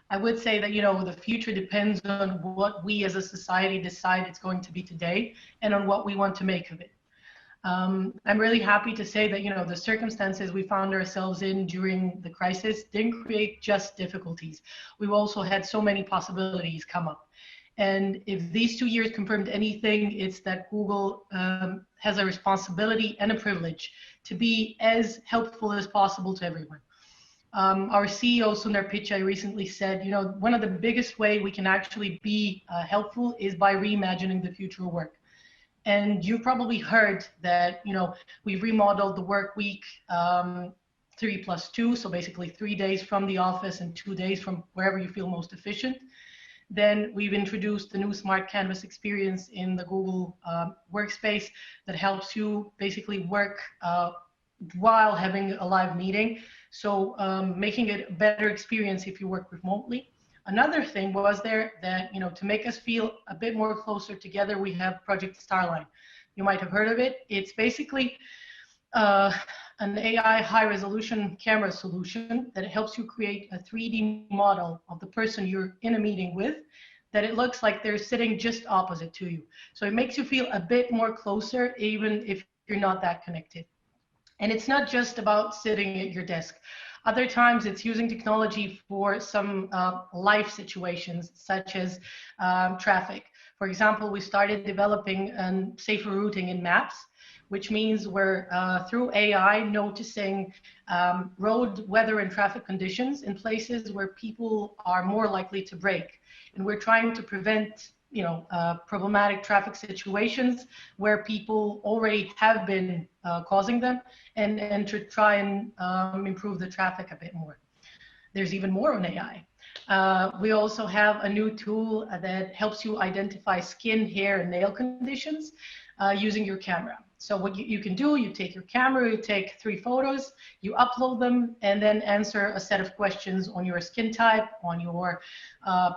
I would say that, the future depends on what we as a society decide it's going to be today and on what we want to make of it. I'm really happy to say that, the circumstances we found ourselves in during the crisis didn't create just difficulties. We've also had so many possibilities come up. And if these 2 years confirmed anything, it's that Google has a responsibility and a privilege to be as helpful as possible to everyone. Our CEO, Sundar Pichai, recently said, one of the biggest way we can actually be helpful is by reimagining the future of work. And you've probably heard that, we've remodeled the work week 3+2, so basically 3 days from the office and 2 days from wherever you feel most efficient. Then we've introduced the new Smart Canvas experience in the Google workspace that helps you basically work while having a live meeting. So making it a better experience if you work remotely. Another thing was there that, to make us feel a bit more closer together, we have Project Starline. You might have heard of it. It's basically an AI high-resolution camera solution that helps you create a 3D model of the person you're in a meeting with, that it looks like they're sitting just opposite to you. So it makes you feel a bit more closer, even if you're not that connected. And it's not just about sitting at your desk. Other times it's using technology for some life situations, such as traffic. For example, we started developing safer routing in maps, which means we're through AI noticing road weather and traffic conditions in places where people are more likely to brake. And we're trying to prevent problematic traffic situations where people already have been causing them, and to try and improve the traffic a bit more. There's even more on AI. We also have a new tool that helps you identify skin, hair, and nail conditions using your camera. So what you can do, you take your camera, you take 3 photos, you upload them, and then answer a set of questions on your skin type, on your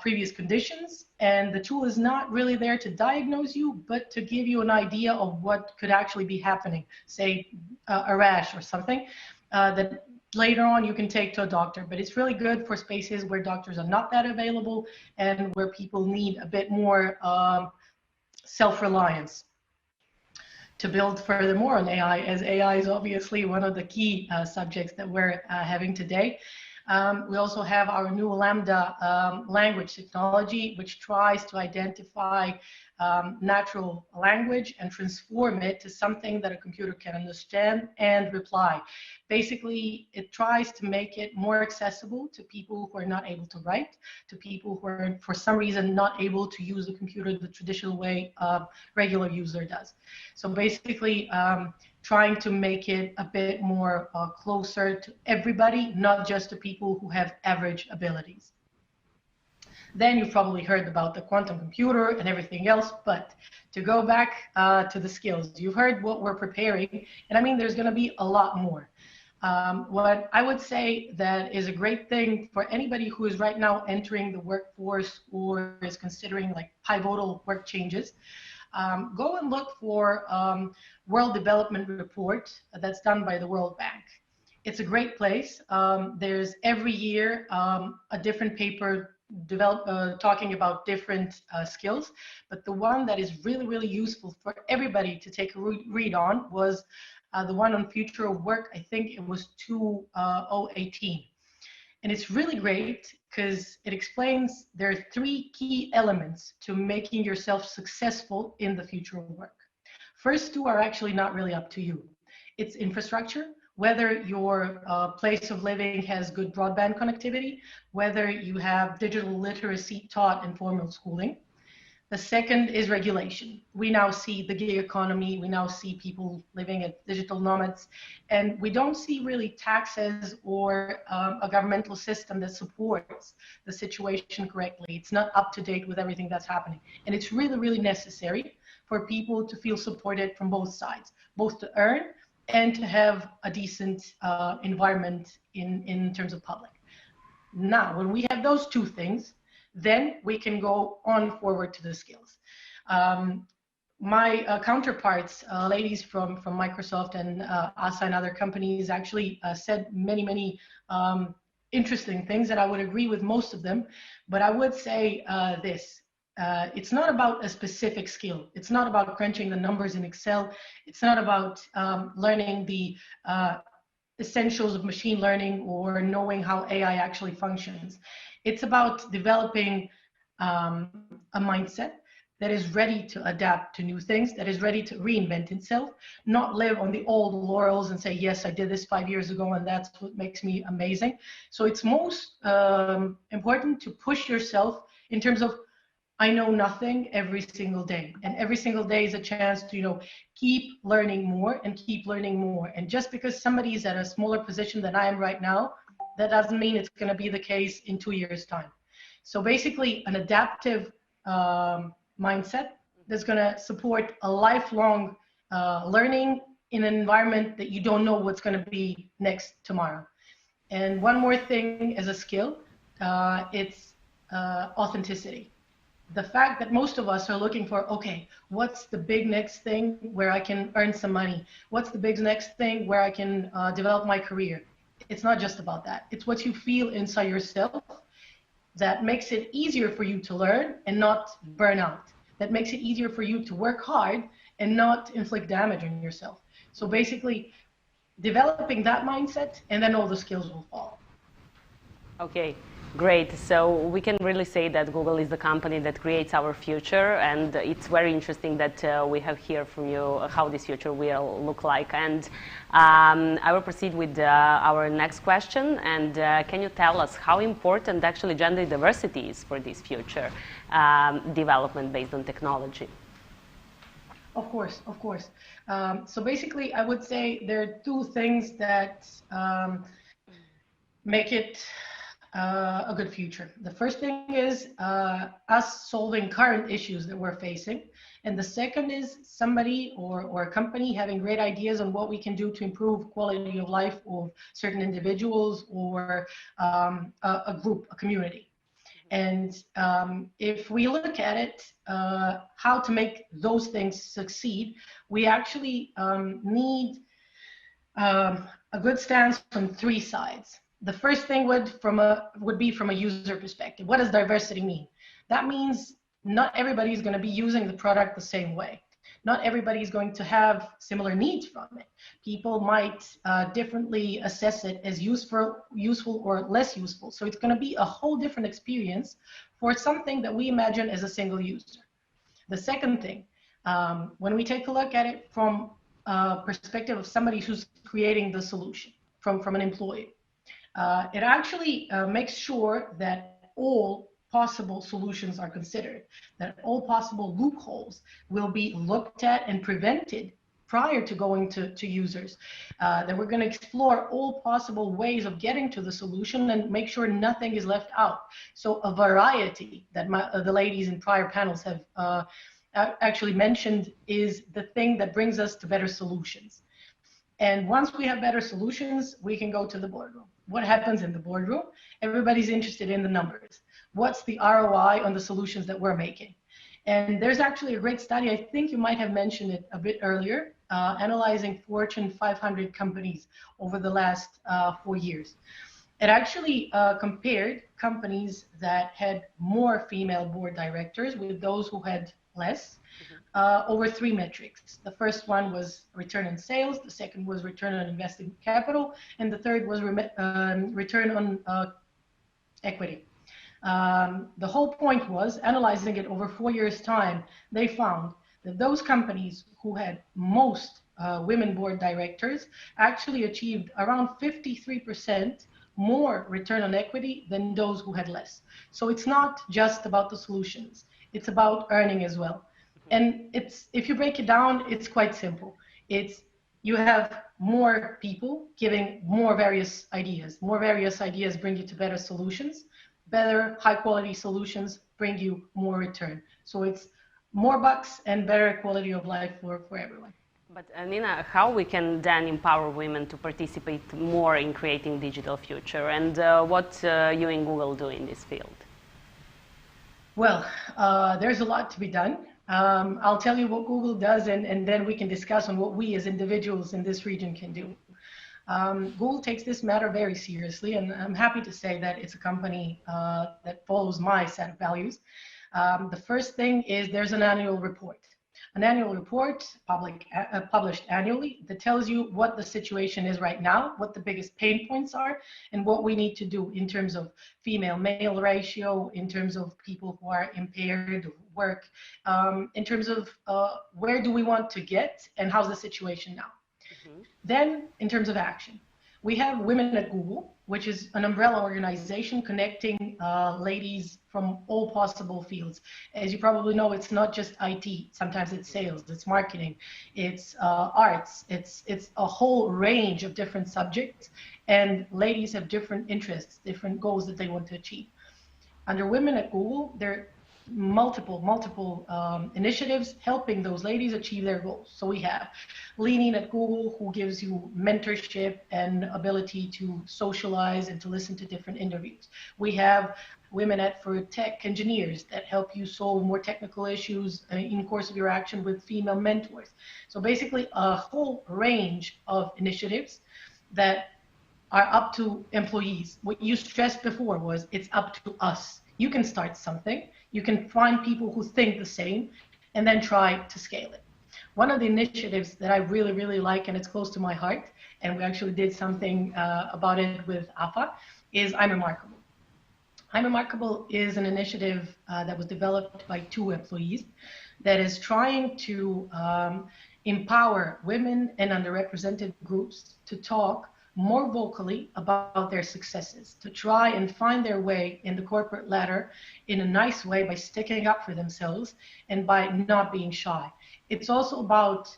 previous conditions. And the tool is not really there to diagnose you, but to give you an idea of what could actually be happening, say a rash or something that later on you can take to a doctor. But it's really good for spaces where doctors are not that available and where people need a bit more self-reliance. To build furthermore on AI, as AI is obviously one of the key subjects that we're having today. We also have our new Lambda language technology, which tries to identify natural language and transform it to something that a computer can understand and reply. Basically, it tries to make it more accessible to people who are not able to write, to people who are, for some reason, not able to use the computer the traditional way a regular user does. So basically, trying to make it a bit more closer to everybody, not just to people who have average abilities. Then you've probably heard about the quantum computer and everything else, but to go back to the skills, you've heard what we're preparing, and I mean, there's going to be a lot more. What I would say that is a great thing for anybody who is right now entering the workforce or is considering like pivotal work changes, go and look for World Development Report that's done by the World Bank. It's a great place. There's every year a different paper talking about different skills, but the one that is really, really useful for everybody to take a read on was the one on future of work. I think it was 2018. And it's really great because it explains there are 3 key elements to making yourself successful in the future of work. First 2 are actually not really up to you. It's infrastructure, whether your place of living has good broadband connectivity, whether you have digital literacy taught in formal schooling. The second is regulation. We now see the gig economy, we now see people living as digital nomads, and we don't see really taxes or a governmental system that supports the situation correctly. It's not up to date with everything that's happening. And it's really, really necessary for people to feel supported from both sides, both to earn and to have a decent environment in terms of public. Now, when we have those 2 things, then we can go on forward to the skills. My counterparts, ladies from Microsoft and ASA and other companies actually said many interesting things, and I would agree with most of them. But I would say this. It's not about a specific skill. It's not about crunching the numbers in Excel. It's not about learning the essentials of machine learning or knowing how AI actually functions. It's about developing a mindset that is ready to adapt to new things, that is ready to reinvent itself, not live on the old laurels and say, yes, I did this 5 years ago and that's what makes me amazing. So it's most important to push yourself in terms of, I know nothing every single day. And every single day is a chance to, keep learning more and keep learning more. And just because somebody is at a smaller position than I am right now, that doesn't mean it's going to be the case in 2 years' time. So basically, an adaptive mindset that's going to support a lifelong learning in an environment that you don't know what's going to be next tomorrow. And one more thing as a skill, it's authenticity. The fact that most of us are looking for, okay, what's the big next thing where I can earn some money? What's the big next thing where I can develop my career? It's not just about that. It's what you feel inside yourself that makes it easier for you to learn and not burn out. That makes it easier for you to work hard and not inflict damage on yourself. So basically, developing that mindset, and then all the skills will follow. Okay. Great. So we can really say that Google is the company that creates our future, and it's very interesting that we have heard from you how this future will look like. And I will proceed with our next question. And can you tell us how important actually gender diversity is for this future development based on technology? Of course, of course. So basically, I would say there are two things that make it a good future. The first thing is us solving current issues that we're facing. And the second is somebody or a company having great ideas on what we can do to improve quality of life of certain individuals or a group, a community. And if we look at it, how to make those things succeed, we actually need a good stance from three sides. The first thing would be from a user perspective. What does diversity mean? That means not everybody is going to be using the product the same way. Not everybody is going to have similar needs from it. People might differently assess it as useful or less useful. So it's going to be a whole different experience for something that we imagine as a single user. The second thing, when we take a look at it from a perspective of somebody who's creating the solution, from an employee, it actually makes sure that all possible solutions are considered, that all possible loopholes will be looked at and prevented prior to going to users, that we're going to explore all possible ways of getting to the solution and make sure nothing is left out. So a variety that the ladies in prior panels have actually mentioned is the thing that brings us to better solutions. And once we have better solutions, we can go to the boardroom. What happens in the boardroom? Everybody's interested in the numbers. What's the ROI on the solutions that we're making? And there's actually a great study, I think you might have mentioned it a bit earlier, analyzing Fortune 500 companies over the last 4 years. It actually compared companies that had more female board directors with those who had less, over 3 metrics. The first one was return on sales, the second was return on invested capital, and the third was return on equity. The whole point was, analyzing it over 4 years' time, they found that those companies who had most women board directors actually achieved around 53% more return on equity than those who had less. So it's not just about the solutions, it's about earning as well. And if you break it down, it's quite simple. It's you have more people giving more various ideas. More various ideas bring you to better solutions. Better high quality solutions bring you more return. So it's more bucks and better quality of life for everyone. But Nina, how we can then empower women to participate more in creating digital future, and what you and Google do in this field? Well, there's a lot to be done. I'll tell you what Google does, and then we can discuss on what we as individuals in this region can do. Google takes this matter very seriously, and I'm happy to say that it's a company that follows my set of values. The first thing is there's an annual report. An annual report published annually that tells you what the situation is right now, what the biggest pain points are, and what we need to do in terms of female-male ratio, in terms of people who are impaired of work, in terms of where do we want to get and how's the situation now. Then, in terms of action, we have Women at Google, which is an umbrella organization connecting ladies from all possible fields. As you probably know, it's not just IT. Sometimes it's sales, it's marketing, it's arts, it's a whole range of different subjects. And ladies have different interests, different goals that they want to achieve. Under Women at Google, there are multiple initiatives helping those ladies achieve their goals. So we have Leaning at Google, who gives you mentorship and ability to socialize and to listen to different interviews. We have Women at for Tech Engineers that help you solve more technical issues in the course of your action with female mentors. So basically a whole range of initiatives that are up to employees. What you stressed before was it's up to us. You can start something. You can find people who think the same and then try to scale it. One of the initiatives that I really, really like, and it's close to my heart, and we actually did something about it with AFA, is I'm Remarkable. I'm Remarkable is an initiative that was developed by 2 employees that is trying to empower women and underrepresented groups to talk more vocally about their successes, to try and find their way in the corporate ladder in a nice way by sticking up for themselves and by not being shy. It's also about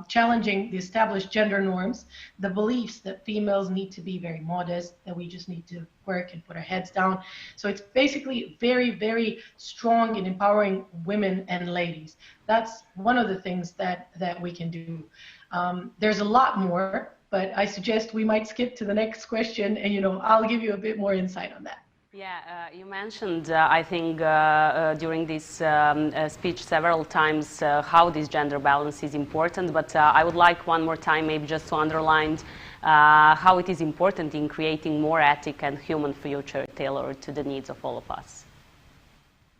challenging the established gender norms, the beliefs that females need to be very modest, that we just need to work and put our heads down. So it's basically very, very strong in empowering women and ladies. That's one of the things that we can do. There's a lot more, but I suggest we might skip to the next question, and I'll give you a bit more insight on that. Yeah, you mentioned, I think, during this speech several times how this gender balance is important, but I would like one more time maybe just to underline how it is important in creating more ethic and human future tailored to the needs of all of us.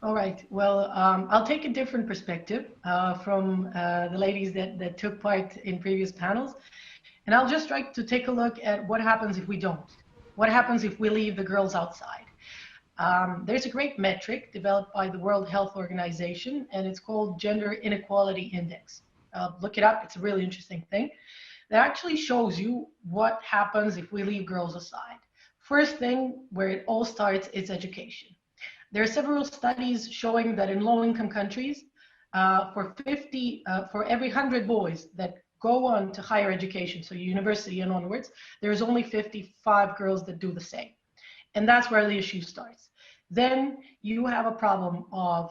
All right. Well, I'll take a different perspective from the ladies that took part in previous panels. And I'll just try to take a look at what happens if we don't. What happens if we leave the girls outside? There's a great metric developed by the World Health Organization, and it's called Gender Inequality Index. Look it up. It's a really interesting thing. That actually shows you what happens if we leave girls aside. First thing, where it all starts, is education. There are several studies showing that in low-income countries, for every 100 boys that go on to higher education, so university and onwards, there's only 55 girls that do the same. And that's where the issue starts. Then you have a problem of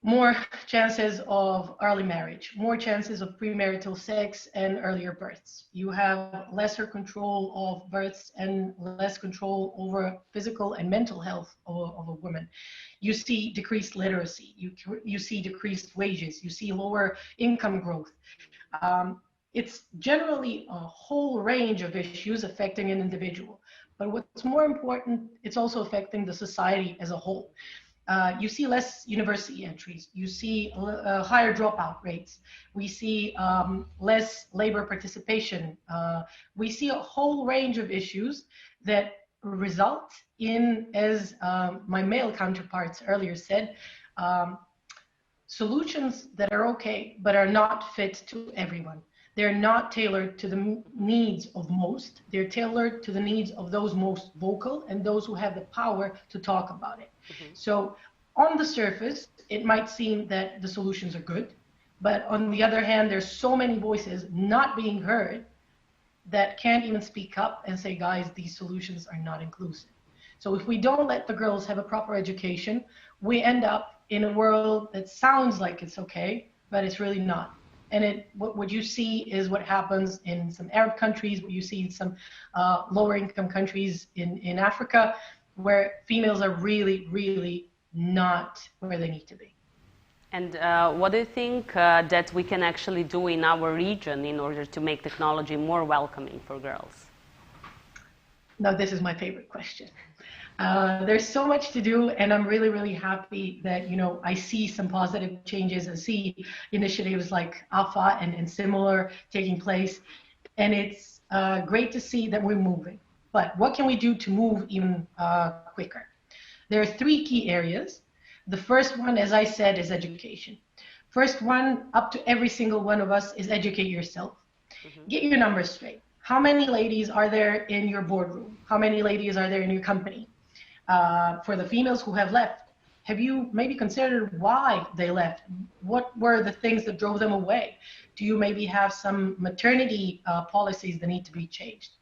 more chances of early marriage, more chances of premarital sex and earlier births. You have lesser control of births and less control over physical and mental health of a woman. You see decreased literacy, you see decreased wages, you see lower income growth. It's generally a whole range of issues affecting an individual. But what's more important, it's also affecting the society as a whole. You see less university entries. You see higher dropout rates. We see less labor participation. We see a whole range of issues that result in, as my male counterparts earlier said, solutions that are okay, but are not fit to everyone. They're not tailored to the needs of most. They're tailored to the needs of those most vocal and those who have the power to talk about it. Mm-hmm. So on the surface, it might seem that the solutions are good, but on the other hand, there's so many voices not being heard that can't even speak up and say, guys, these solutions are not inclusive. So if we don't let the girls have a proper education, we end up in a world that sounds like it's okay, but it's really not. And what you see is what happens in some Arab countries, what you see in some lower income countries in Africa, where females are really, really not where they need to be. And what do you think that we can actually do in our region in order to make technology more welcoming for girls? Now, this is my favorite question. There's so much to do, and I'm really, really happy that, I see some positive changes and see initiatives like Alpha and similar taking place. And it's great to see that we're moving. But what can we do to move even quicker? There are three key areas. The first one, as I said, is education. First one, up to every single one of us, is educate yourself. Get your numbers straight. How many ladies are there in your boardroom? How many ladies are there in your company? For the females who have left, have you maybe considered why they left? What were the things that drove them away? Do you maybe have some maternity policies that need to be changed?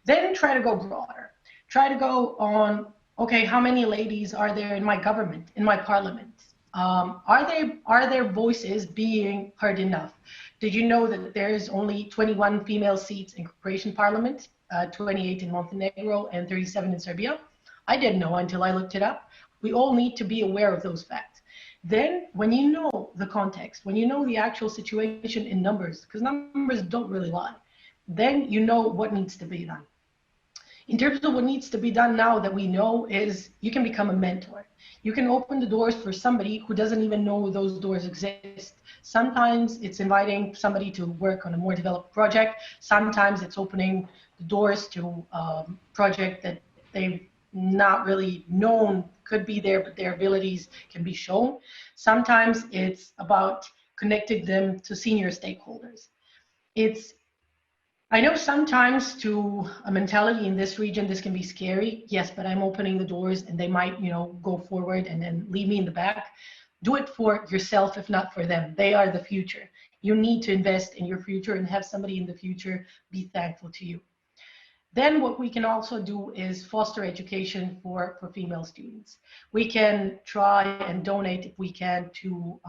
Then try to go broader. Try to go on, okay, how many ladies are there in my government, in my parliament? Are their voices being heard enough? Did you know that there's only 21 female seats in Croatian parliament, 28 in Montenegro and 37 in Serbia? I didn't know until I looked it up. We all need to be aware of those facts. Then when you know the context, when you know the actual situation in numbers, because numbers don't really lie, then you know what needs to be done. In terms of what needs to be done now that we know is you can become a mentor. You can open the doors for somebody who doesn't even know those doors exist. Sometimes it's inviting somebody to work on a more developed project. Sometimes it's opening the doors to a project that they've not really known could be there, but their abilities can be shown. Sometimes it's about connecting them to senior stakeholders. I know sometimes to a mentality in this region, this can be scary. Yes, but I'm opening the doors and they might, go forward and then leave me in the back. Do it for yourself, if not for them. They are the future. You need to invest in your future and have somebody in the future be thankful to you. Then what we can also do is foster education for female students. We can try and donate, if we can, to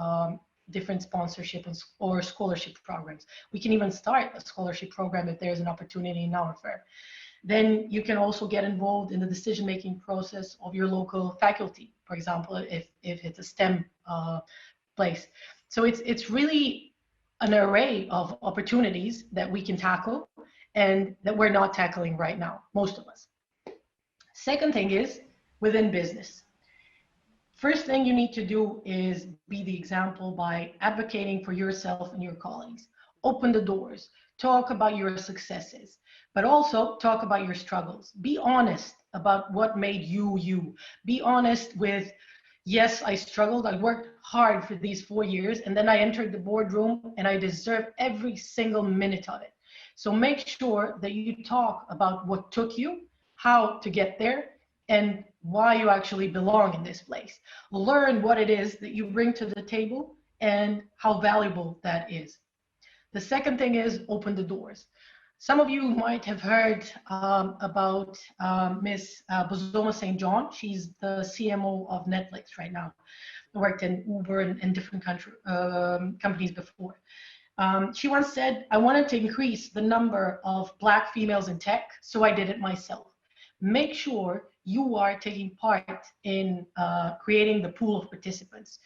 different sponsorship or scholarship programs. We can even start a scholarship program if there's an opportunity in our firm. Then you can also get involved in the decision-making process of your local faculty, for example, if it's a STEM place. So it's really an array of opportunities that we can tackle and that we're not tackling right now, most of us. Second thing is within business. First thing you need to do is be the example by advocating for yourself and your colleagues. Open the doors, talk about your successes, but also talk about your struggles. Be honest about what made you you. Be honest with, yes, I struggled, I worked hard for these 4 years, and then I entered the boardroom and I deserve every single minute of it. So make sure that you talk about what took you, how to get there, and why you actually belong in this place. Learn what it is that you bring to the table and how valuable that is. The second thing is open the doors. Some of you might have heard about Miss Bozoma St. John. She's the CMO of Netflix right now. Worked in Uber and different companies before. She once said, I wanted to increase the number of Black females in tech, so I did it myself. Make sure you are taking part in creating the pool of participants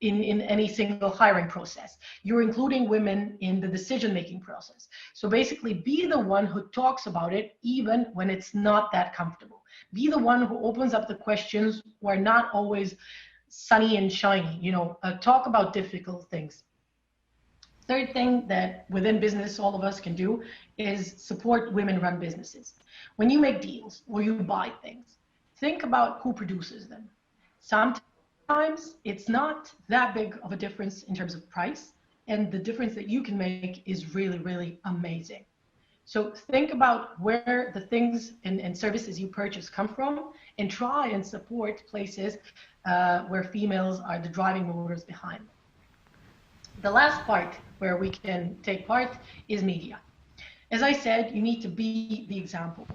in any single hiring process. You're including women in the decision-making process. So basically be the one who talks about it even when it's not that comfortable. Be the one who opens up the questions who are not always sunny and shiny, talk about difficult things. Third thing that within business all of us can do is support women-run businesses. When you make deals or you buy things, think about who produces them. Sometimes it's not that big of a difference in terms of price, and the difference that you can make is really, really amazing. So think about where the things and services you purchase come from, and try and support places where females are the driving motors behind them. The last part where we can take part is media. As I said, you need to be the example.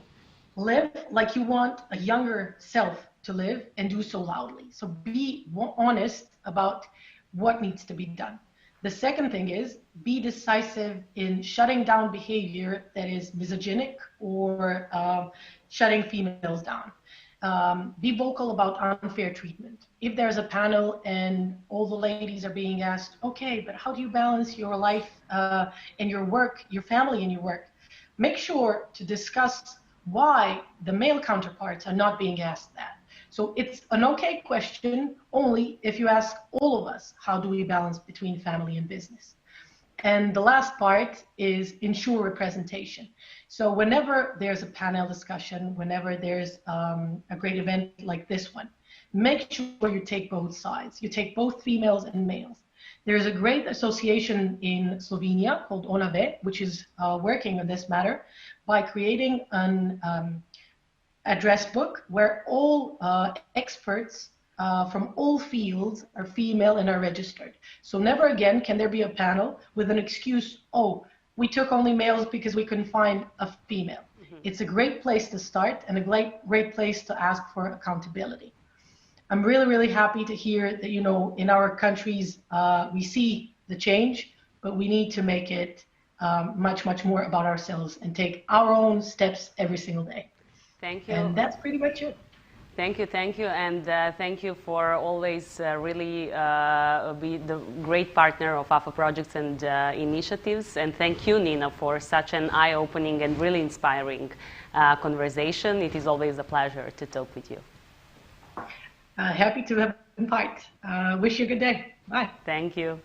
Live like you want a younger self to live and do so loudly. So be honest about what needs to be done. The second thing is be decisive in shutting down behavior that is misogynic or shutting females down. be vocal about unfair treatment. If there's a panel and all the ladies are being asked, okay, but how do you balance your life and your work, your family and your work? Make sure to discuss why the male counterparts are not being asked that. So it's an okay question only if you ask all of us, how do we balance between family and business? And the last part is ensure representation. So whenever there's a panel discussion, whenever there's a great event like this one, make sure you take both sides. You take both females and males. There's a great association in Slovenia called ONAVE, which is working on this matter by creating an address book where all experts from all fields are female and are registered. So never again can there be a panel with an excuse, oh, we took only males because we couldn't find a female. Mm-hmm. It's a great place to start and a great place to ask for accountability. I'm really, really happy to hear that, you know, in our countries, we see the change, but we need to make it much, much more about ourselves and take our own steps every single day. Thank you. And that's pretty much it. Thank you, and thank you for always really be the great partner of AFA projects and initiatives. And thank you, Nina, for such an eye-opening and really inspiring conversation. It is always a pleasure to talk with you. Happy to have been part. Wish you a good day. Bye. Thank you.